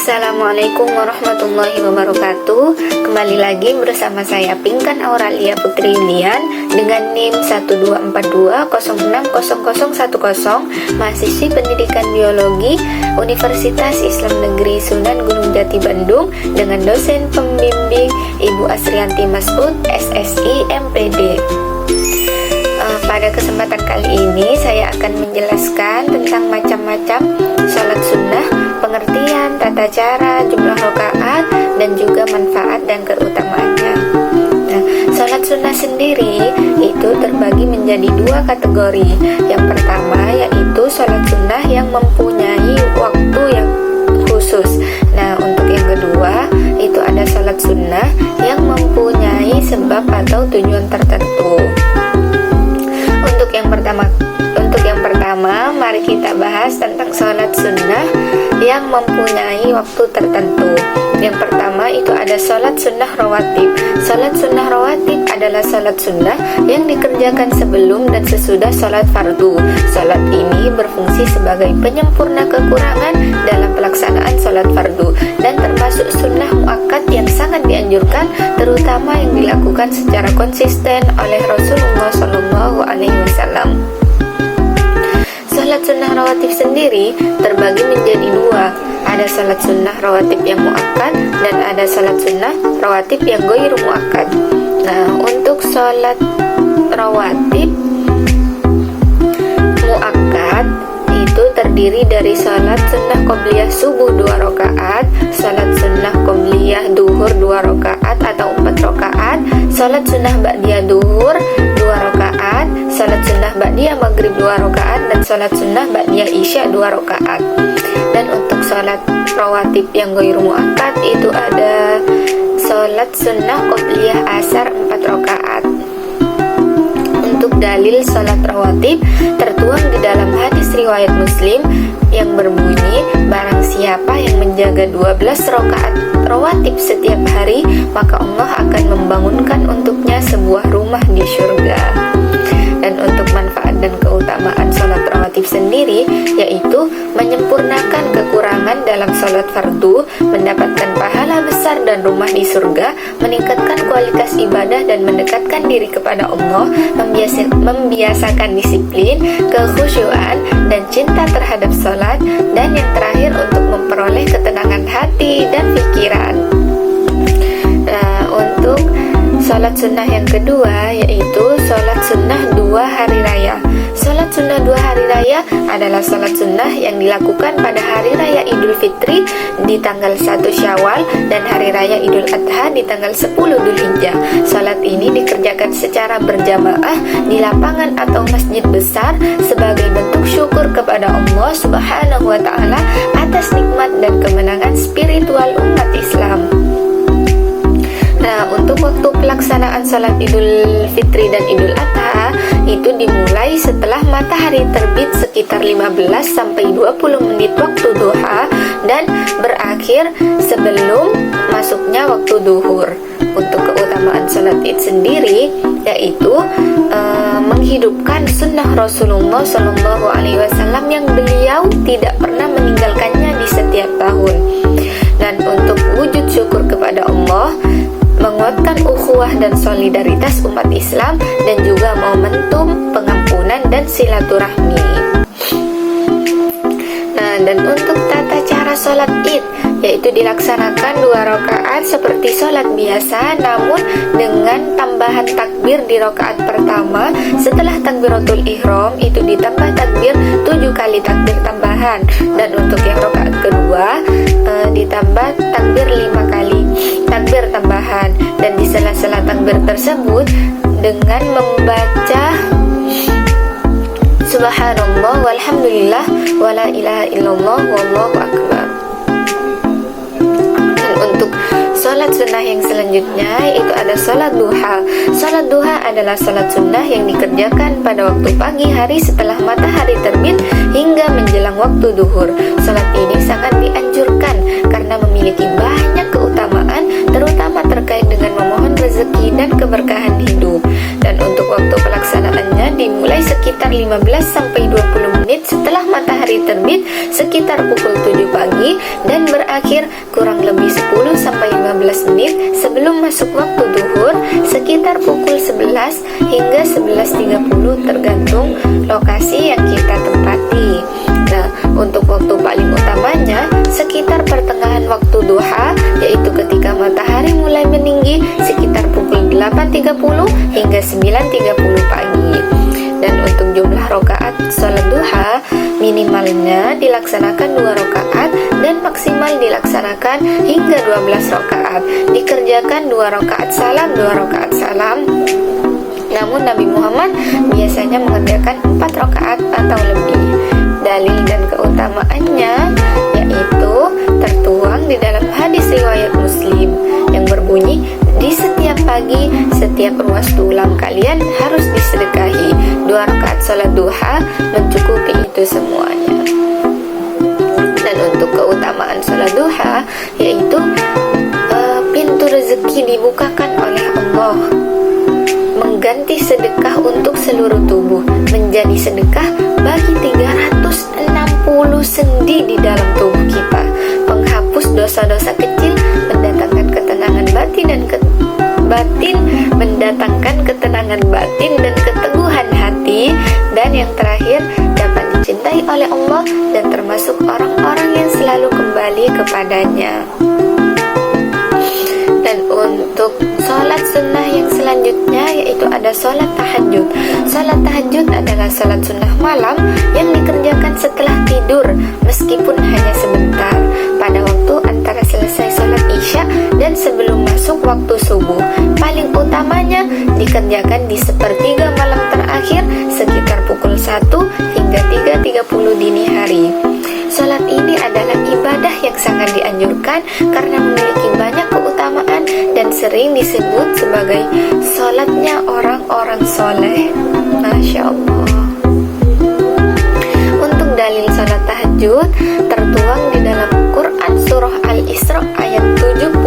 Assalamualaikum warahmatullahi wabarakatuh. Kembali lagi bersama saya Pinkan Auralia Putri Indian dengan NIM 1242060010, mahasiswi pendidikan biologi Universitas Islam Negeri Sunan Gunung Jati Bandung dengan dosen pembimbing Ibu Asrianti Masud, SSI, MPD. Pada kesempatan kali ini saya akan menjelaskan tentang macam-macam sholat sunnah, pengertian, tata cara, jumlah rakaat, dan juga manfaat dan keutamaannya. Nah, sholat sunnah sendiri itu terbagi menjadi dua kategori. Yang pertama yaitu sholat sunnah yang mempunyai waktu yang khusus. Nah, untuk yang kedua itu ada sholat sunnah yang mempunyai sebab atau tujuan tertentu. Untuk yang pertama, mari kita bahas tentang sholat sunnah yang mempunyai waktu tertentu. Yang pertama itu ada sholat sunnah rawatib. Sholat sunnah rawatib adalah sholat sunnah yang dikerjakan sebelum dan sesudah sholat fardu. Sholat ini berfungsi sebagai penyempurna kekurangan dalam pelaksanaan sholat fardu dan termasuk sunnah muakkad yang sangat dianjurkan, terutama yang dilakukan secara konsisten oleh Rasulullah SAW. Salat sunnah rawatib sendiri terbagi menjadi dua. Ada salat sunnah rawatib yang muakkad dan ada salat sunnah rawatib yang ghairu muakkad. Nah, untuk salat rawatib muakkad itu terdiri dari salat sunnah qobliyah subuh 2 rakaat, salat sunnah qobliyah duhur 2 rakaat atau 4 rakaat, salat sunnah ba'diyah duhur 2 rakaat, salat sunnah ba'diyah maghrib 2 rakaat, dan salat sunnah ba'diyah isya 2 rakaat. Dan untuk salat rawatib yang ghairu muakkad itu ada salat sunnah qobliyah asar 4 rakaat. Untuk dalil salat rawatib tertuang di dalam hadis riwayat Muslim yang berbunyi, barang siapa yang menjaga 12 rakaat rawatib setiap hari, maka Allah akan membangunkan untuknya sebuah rumah di surga. Dan untuk manfaat dan keutamaan sholat rawatib sendiri yaitu menyempurnakan kekurangan dalam sholat fardu, mendapatkan pahala besar dan rumah di surga, meningkatkan kualitas ibadah dan mendekatkan diri kepada Allah, membiasakan disiplin, kekhusyuan, dan cinta terhadap sholat, dan yang terakhir untuk memperoleh ketenangan hati dan pikiran. Untuk sholat sunnah yang kedua yaitu sholat sunnah 2 hari raya. Sholat sunnah 2 hari raya adalah sholat sunnah yang dilakukan pada hari raya Idul Fitri di tanggal 1 Syawal dan hari raya Idul Adha di tanggal 10 Dzulhijjah. Sholat ini dikerjakan secara berjamaah di lapangan atau masjid besar sebagai bentuk syukur kepada Allah Subhanahu wa Ta'ala atas nikmat dan kemenangan spiritual umat Islam. Nah, untuk waktu pelaksanaan sholat Idul Fitri dan Idul Adha itu dimulai setelah matahari terbit sekitar 15-20 menit waktu duha dan berakhir sebelum masuknya waktu duhur. Untuk keutamaan sholat Id sendiri yaitu menghidupkan sunnah Rasulullah SAW yang beliau tidak pernah meninggalkannya di setiap tahun. Dan untuk wujud syukur kepada Allah, menguatkan ukhuwah dan solidaritas umat Islam, dan juga momentum pengampunan dan silaturahmi. Nah, dan untuk tata cara sholat Id yaitu dilaksanakan 2 rakaat seperti sholat biasa, namun dengan tambahan takbir di rakaat pertama. Setelah takbiratul ihram itu ditambah takbir 7 kali takbir tambahan, dan untuk yang rakaat kedua ditambah takbir 5 kali takbir tambahan, dan di sela-sela takbir tersebut dengan membaca subhanallah walhamdulillah wala ilaha illallah wallahu akbar. Dan untuk sholat sunnah yang selanjutnya itu ada sholat duha. Sholat duha adalah sholat sunnah yang dikerjakan pada waktu pagi hari setelah matahari terbit hingga menjelang waktu duhur. Sholat ini sangat dianjurkan karena memiliki banyak keutamaan, terutama terkait dengan memohon rezeki dan keberkahan hidup. Dan untuk waktu pelaksanaannya dimulai sekitar 15-20 menit setelah matahari terbit sekitar pukul 7 pagi dan berakhir terakhir kurang lebih 10-15 menit sebelum masuk waktu duhur, sekitar pukul 11 hingga 11.30 tergantung lokasi yang kita tempati. Nah, untuk waktu paling utamanya sekitar pertengahan waktu duha, yaitu ketika matahari mulai meninggi sekitar pukul 8.30 hingga 9.30 pagi. Dan untuk jumlah rakaat sholat duha, minimalnya dilaksanakan 2 rakaat dan maksimal dilaksanakan hingga 12 rakaat. Dikerjakan 2 rakaat salam, 2 rakaat salam. Namun Nabi Muhammad biasanya mengerjakan 4 rakaat atau lebih. Dalil dan keutamaannya yaitu tertuang di dalam hadis riwayat Muslim yang berbunyi, di setiap pagi, setiap ruas tulang kalian harus disedekahi. 2 rakaat salat duha mencukupi itu semuanya. Dan untuk keutamaan salat duha yaitu pintu rezeki dibukakan oleh Allah, mengganti sedekah untuk seluruh tubuh menjadi sedekah bagi 360 sendi di dalam tubuh kita, penghapus dosa-dosa kecil, mendatangkan ketenangan batin mendatangkan ketenangan batin dan keteguhan hati, dan yang terakhir dapat dicintai oleh Allah dan termasuk orang-orang yang selalu kembali kepadanya. Dan untuk sholat sunnah yang selanjutnya yaitu ada sholat tahajud. Sholat tahajud adalah sholat sunnah malam yang dikerjakan setelah tidur meskipun hanya sebentar, pada waktu antara selesai sholat isya dan sebelum masuk waktu subuh. Paling utamanya dikerjakan di sepertiga malam terakhir sekitar pukul 1 hingga 3.30 dini hari. Sholat ini adalah ibadah yang sangat dianjurkan karena memiliki banyak keutamaan dan sering disebut sebagai sholatnya orang-orang soleh. Masya Allah. Untuk dalil sholat tahajud tertuang di dalam Quran surah Al-Isra ayat 79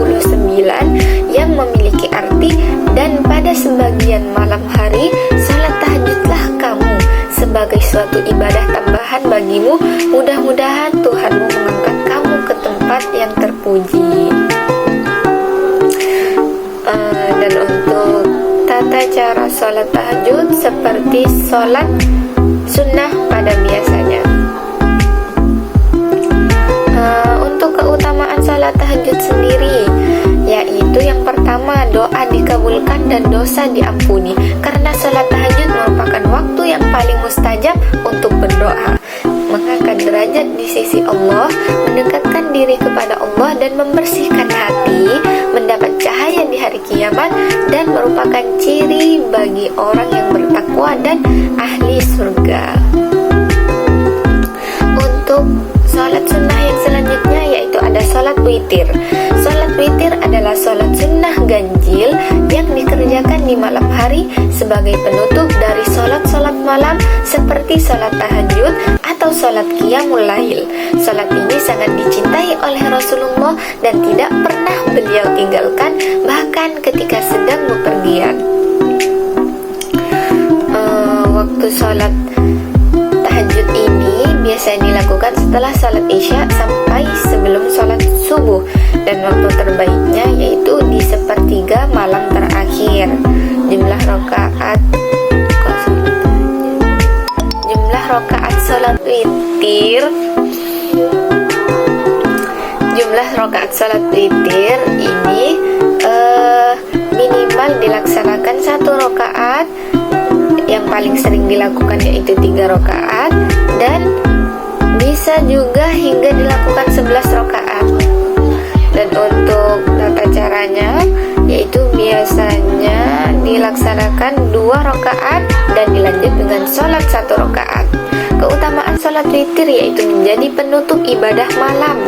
yang memiliki arti, dan pada sebagian malam hari sholat tahajudlah kamu sebagai suatu ibadah tambahan bagimu, mudah-mudahan Tuhanmu mengangkat kamu ke tempat yang terpuji. Dan untuk tata cara sholat tahajud seperti sholat sunnah pada biasanya. Untuk keutamaan sholat tahajud sendiri yaitu yang pertama, doa dikabulkan dan dosa diampuni, karena sholat tahajud merupakan waktu yang paling mustajab untuk berdoa, mengangkat derajat di sisi Allah, mendekatkan diri kepada Allah dan membersihkan hati, mendapat cahaya di hari kiamat, dan merupakan ciri bagi orang yang bertakwa dan ahli surga. Untuk sholat sunnah yang selanjutnya yaitu ada sholat witir. Sholat witir adalah sholat sunnah ganjil yang dikerjakan di malam hari sebagai penutup dari sholat-sholat malam seperti sholat tahajud atau sholat qiyamul lail. Sholat ini sangat dicintai oleh Rasulullah dan tidak pernah beliau tinggalkan, bahkan ketika sedang bepergian. Waktu sholat tahajud ini biasa dilakukan setelah sholat isya sampai sebelum sholat subuh, dan waktu terbaiknya yaitu di sepertiga malam terakhir. Jumlah rakaat sholat witir ini minimal dilaksanakan 1 rakaat, yang paling sering dilakukan yaitu 3 rakaat, dan bisa juga hingga dilakukan 11 rakaat. Dan untuk tata caranya yaitu biasanya dilaksanakan 2 rakaat dan dilanjut dengan sholat 1 rakaat. Keutamaan sholat witir yaitu menjadi penutup ibadah malam.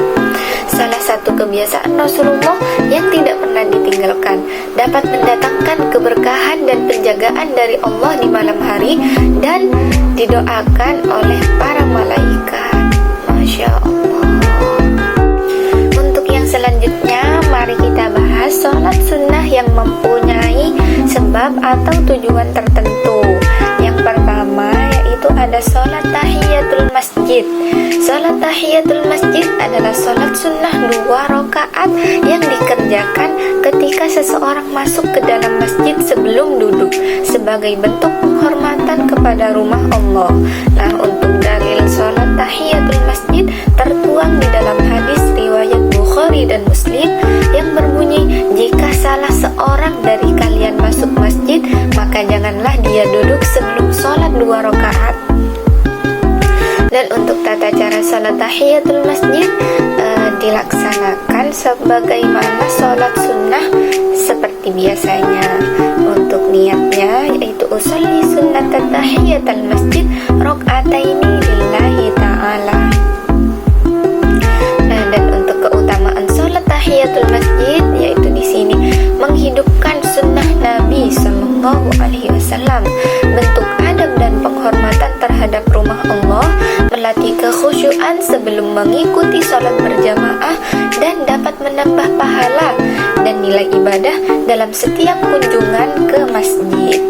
Salah satu kebiasaan Rasulullah yang tidak pernah ditinggalkan, dapat mendatangkan keberkahan dan penjagaan dari Allah di malam hari dan didoakan oleh para malaikat. Masya Allah. Untuk yang selanjutnya, mari kita bahas sholat sunnah yang mempunyai sebab atau tujuan tertentu. Yang pertama yaitu ada sholat tahiyatul masjid. masjid. Salat tahiyatul masjid adalah salat sunnah 2 rakaat yang dikerjakan ketika seseorang masuk ke dalam masjid sebelum duduk sebagai bentuk penghormatan kepada rumah Allah. Nah, untuk dalil salat tahiyatul masjid tertuang di dalam hadis riwayat Bukhari dan Muslim yang berbunyi, jika salah seorang dari kalian masuk masjid, maka janganlah dia duduk sebelum sholat 2 rakaat. Dan untuk tata cara sholat tahiyatul masjid dilaksanakan sebagaimana sholat sunnah seperti biasanya. Untuk niatnya yaitu usolli sunnat tahiyatul masjid rakaataini lillahi ta'ala. Dan untuk keutamaan sholat tahiyatul masjid yaitu di sini menghidupkan sunnah Nabi Sallallahu Alaihi Wasallam, bentuk adab dan penghormatan terhadap rumah Allah, melatih kekhusyuan sebelum mengikuti sholat berjamaah dan dapat menambah pahala dan nilai ibadah dalam setiap kunjungan ke masjid.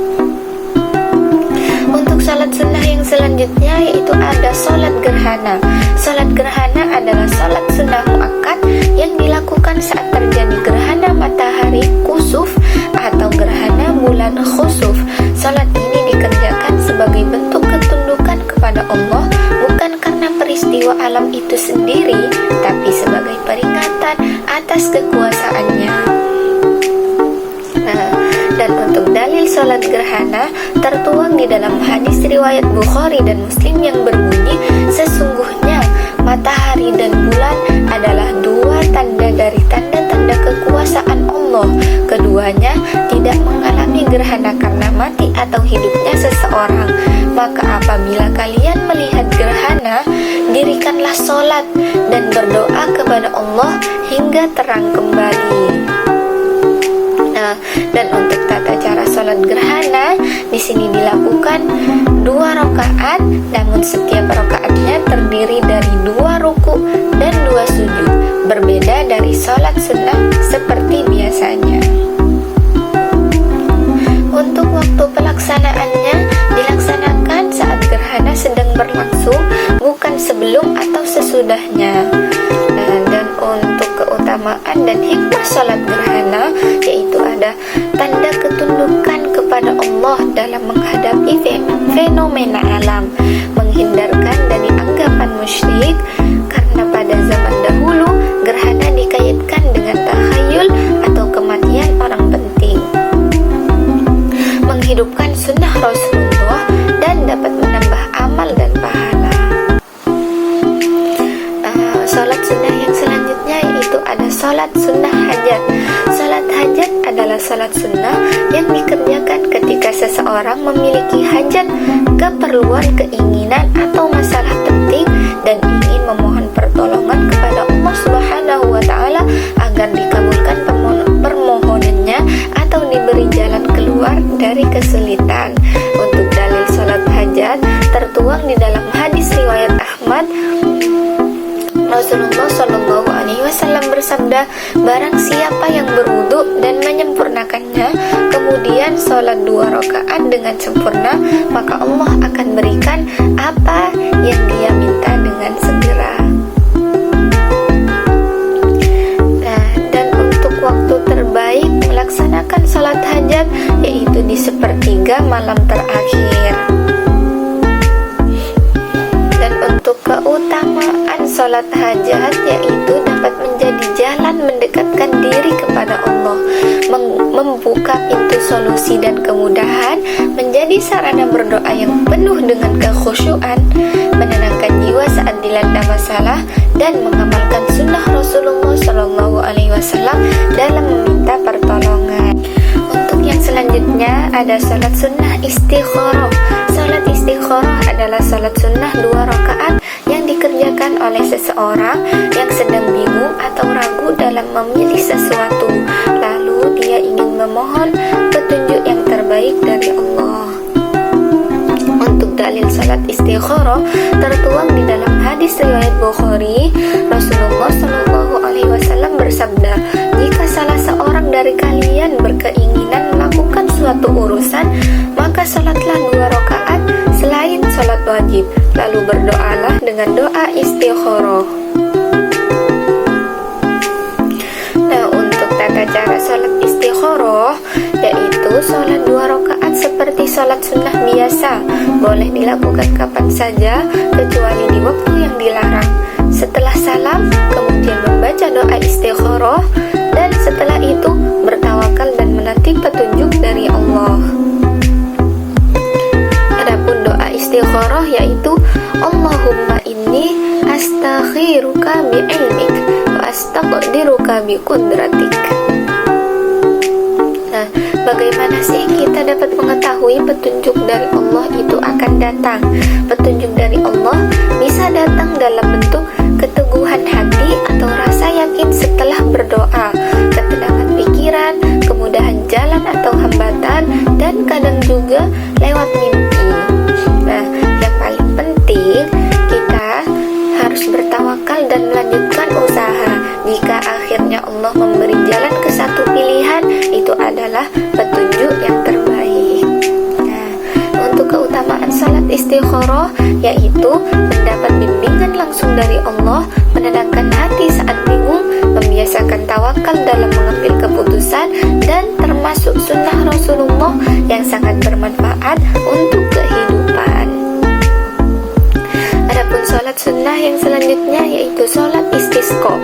Untuk sholat sunnah yang selanjutnya yaitu ada sholat gerhana. Sholat gerhana adalah sholat sunnah muakkad yang dilakukan saat terjadi gerhana matahari kusuf atau gerhana bulan khusuf. Sholat ini dikerjakan sebagai bentuk ketundukan kepada Allah, bukan karena peristiwa alam itu sendiri, tapi sebagai peringatan atas kekuasaannya. Dan untuk dalil sholat gerhana tertuang di dalam hadis riwayat Bukhari dan Muslim yang berbunyi, sesungguhnya matahari dan bulan adalah 2 tanda dari tanda-tanda kekuasaan Allah. Keduanya tidak mengalami gerhana karena mati atau hidupnya seseorang. Maka apabila kalian melihat gerhana, dirikanlah sholat dan berdoa kepada Allah hingga terang kembali. Dan untuk tata cara sholat gerhana di sini dilakukan 2 rakaat, namun setiap rakaatnya terdiri dari 2 ruku dan 2 sujud, berbeda dari sholat sunnah seperti biasanya. Untuk waktu pelaksanaannya dilaksanakan saat gerhana sedang berlangsung, bukan sebelum atau sesudahnya. Dan untuk keutamaan dan hikmah sholat gerhana yaitu ada tanda ketundukan kepada Allah dalam menghadapi fenomena alam, menghindarkan dari anggapan musyrik, karena pada zaman dahulu gerhana dikaitkan dengan takhayul atau kematian orang penting, menghidupkan sunnah Rasulullah dan dapat menambah amal dan pahala. Sholat sunnah yang selanjutnya yaitu ada sholat sunnah hajat. Sholat hajat adalah sholat sunnah yang dikerjakan ketika seseorang memiliki hajat, keperluan, keinginan atau masalah penting dan ingin memohon pertolongan kepada Allah Subhanahu wa Ta'ala agar dikabulkan permohonannya atau diberi jalan keluar dari kesulitan. Untuk dalil sholat hajat tertuang di dalam hadis riwayat Ahmad. Rasulullah Shallallahu Alaihi Wasallam bersabda, barang siapa yang berwudu dan menyempurnakannya, kemudian sholat 2 rakaat dengan sempurna, maka Allah akan berikan apa yang dia minta dengan segera. Dan untuk waktu terbaik melaksanakan sholat hajat yaitu di sepertiga malam terakhir. Dan untuk keutamaan sholat hajat yaitu dapat menjadi jalan mendekatkan diri kepada Allah, membuka pintu solusi dan kemudahan, menjadi sarana berdoa yang penuh dengan kekhusyuan, menenangkan jiwa saat dilanda masalah, dan mengamalkan sunnah Rasulullah Shallallahu Alaihi Wasallam dalam meminta pertolongan. Untuk yang selanjutnya ada sholat sunnah istikharah. Sholat istikharah adalah sholat sunnah 2 rakaat yang dikerjakan oleh seseorang yang sedang bingung atau ragu dalam memilih sesuatu, lalu dia ingin memohon petunjuk yang terbaik dari Allah. Untuk dalil salat istikharah tertuang di dalam hadis riwayat Bukhari. Rasulullah Shallallahu Alaihi Wasallam bersabda, jika salah seorang dari kalian berkeinginan melakukan suatu urusan, maka salatlah 2 rakaat selain salat wajib, lalu berdoalah dengan boleh dilakukan kapan saja kecuali di waktu yang dilarang. Setelah salam, kemudian membaca doa istikharah, dan setelah itu bertawakal dan menanti petunjuk dari Allah. Adapun doa istikharah yaitu Allahumma inni astakhiruka bi'ilmik wa astaqdiruka biqudratik. Nah, bagaimana sih kita dapat mengetahui petunjuk dari Allah itu akan datang? Petunjuk dari Allah bisa datang dalam bentuk keteguhan hati atau rasa yakin setelah berdoa, ketenangan pikiran, kemudahan jalan atau hambatan, dan kadang juga lewat mimpi. Nah, yang paling penting kita harus bertawakal dan melanjutkan usaha. Jika akhirnya Allah memberi jalan ke satu pilihan, itu adalah petunjuk yang terbaik. Nah, untuk keutamaan salat istikharah yaitu mendapat bimbingan langsung dari Allah, menenangkan hati saat bingung, membiasakan tawakal dalam mengambil keputusan, dan termasuk sunnah Rasulullah yang sangat bermanfaat untuk kehidupan. Adapun salat sunnah yang selanjutnya yaitu salat istisqa.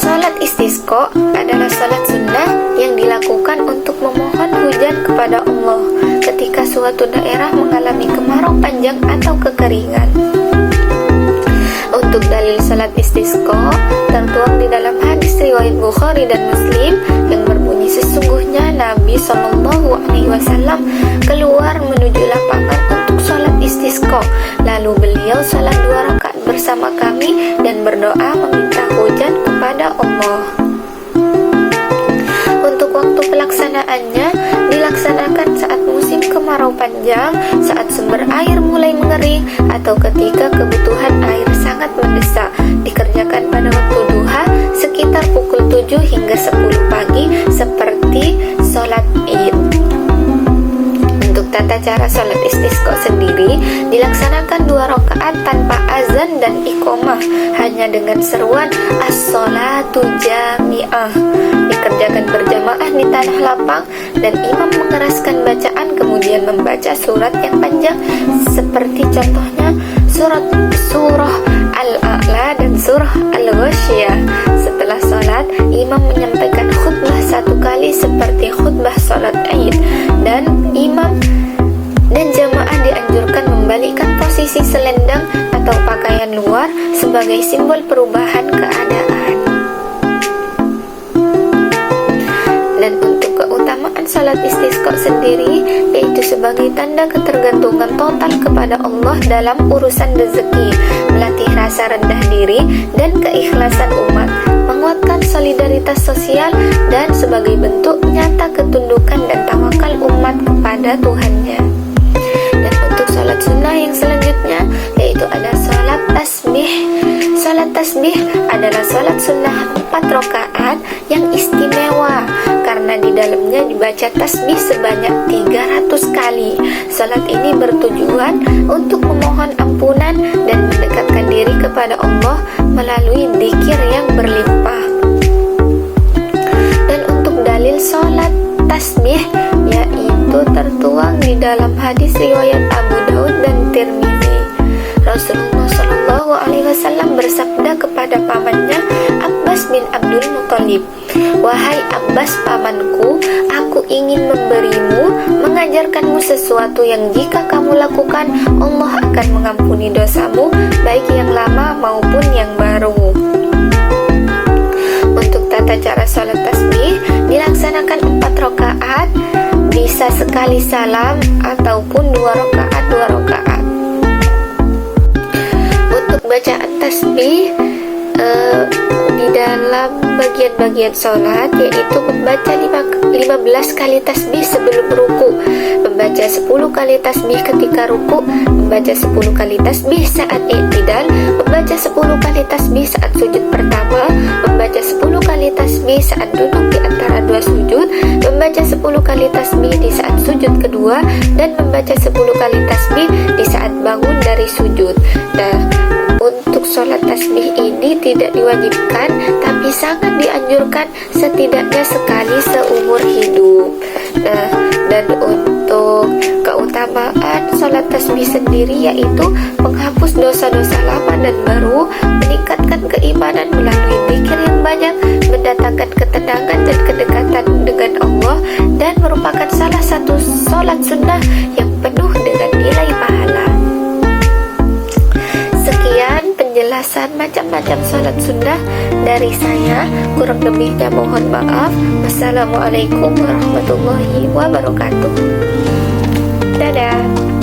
Salat istisqa adalah salat sunnah yang dilakukan untuk memohon hujan kepada Allah ketika suatu daerah mengalami kemarau panjang atau kekeringan. Untuk dalil salat istisqa tertuang di dalam hadis riwayat Bukhari dan Muslim yang berbunyi, sesungguhnya Nabi SAW keluar menuju lapangan untuk salat istisqa. Lalu beliau salat 2 rakaat bersama kami dan berdoa meminta hujan kepada Allah. Untuk waktu pelaksanaannya dilaksanakan saat musim kemarau panjang, saat sumber air mulai mengering, atau ketika kebutuhan air sangat mendesak. Dikerjakan pada waktu duha sekitar pukul 7 hingga 10 pagi seperti sholat Id. Untuk tata cara sholat istisqa sendiri dilaksanakan 2 rakaat tanpa azan dan iqamah, hanya dengan seruan as-sholatu jami'ah. Dikerjakan berjamaah di tanah lapang dan imam mengeraskan bacaan, kemudian membaca surat yang panjang seperti contohnya surah Al-A'la dan surah Al-Ghasyiyah. Setelah sholat, imam menyampaikan khutbah 1 kali seperti khutbah sholat Id, dan imam dan jamaah dianjurkan membalikkan posisi selendang atau pakaian luar sebagai simbol perubahan keadaan. Dan untuk keutamaan salat istisqa sendiri yaitu sebagai tanda ketergantungan total kepada Allah dalam urusan rezeki, melatih rasa rendah diri dan keikhlasan umat, menguatkan solidaritas sosial, dan sebagai bentuk nyata ketundukan dan tawakal umat kepada Tuhannya. Dan untuk salat sunnah yang selanjutnya yaitu ada salat tasbih. Salat tasbih adalah salat sunnah 4 rakaat yang istimewa karena di dalamnya dibaca tasbih sebanyak 300 kali. Salat ini bertujuan untuk memohon ampunan dan mendekatkan diri kepada Allah melalui dzikir yang berlimpah. Dan untuk dalil salat tasbih yaitu tertuang di dalam hadis riwayat Abu Daud dan Tirmizi. Rasulullah SAW bersabda kepada pamannya Abbas bin Abdul Muthalib, "Wahai Abbas pamanku, aku ingin memberimu, mengajarkanmu sesuatu yang jika kamu lakukan, Allah akan mengampuni dosamu, baik yang lama maupun yang baru." Untuk tata cara salat tasbih dilaksanakan 4 rakaat, bisa sekali salam ataupun 2 rakaat 2 rakaat. Untuk bacaan tasbih di dalam bagian-bagian sholat yaitu membaca 15 kali tasbih sebelum ruku, membaca 10 kali tasbih ketika ruku, membaca 10 kali tasbih saat i'tidal, membaca 10 kali tasbih saat sujud pertama, membaca 10 kali tasbih saat duduk di antara 2 sujud, membaca 10 kali tasbih di saat sujud kedua, dan membaca 10 kali tasbih di saat bangun dari sujud. Nah, untuk sholat tasbih ini tidak diwajibkan, tapi jadi sangat dianjurkan setidaknya sekali seumur hidup. Nah, dan untuk keutamaan sholat tasbih sendiri yaitu menghapus dosa-dosa lama dan baru, meningkatkan keimanan melalui zikir yang banyak, mendatangkan ketenangan dan kedekatan dengan Allah, dan merupakan salah satu sholat sunnah yang penuh dengan nilai pahala. Sekian penjelasan macam-macam sholat sunnah dari saya, kurang lebihnya mohon maaf. Wassalamualaikum warahmatullahi wabarakatuh. Dadah.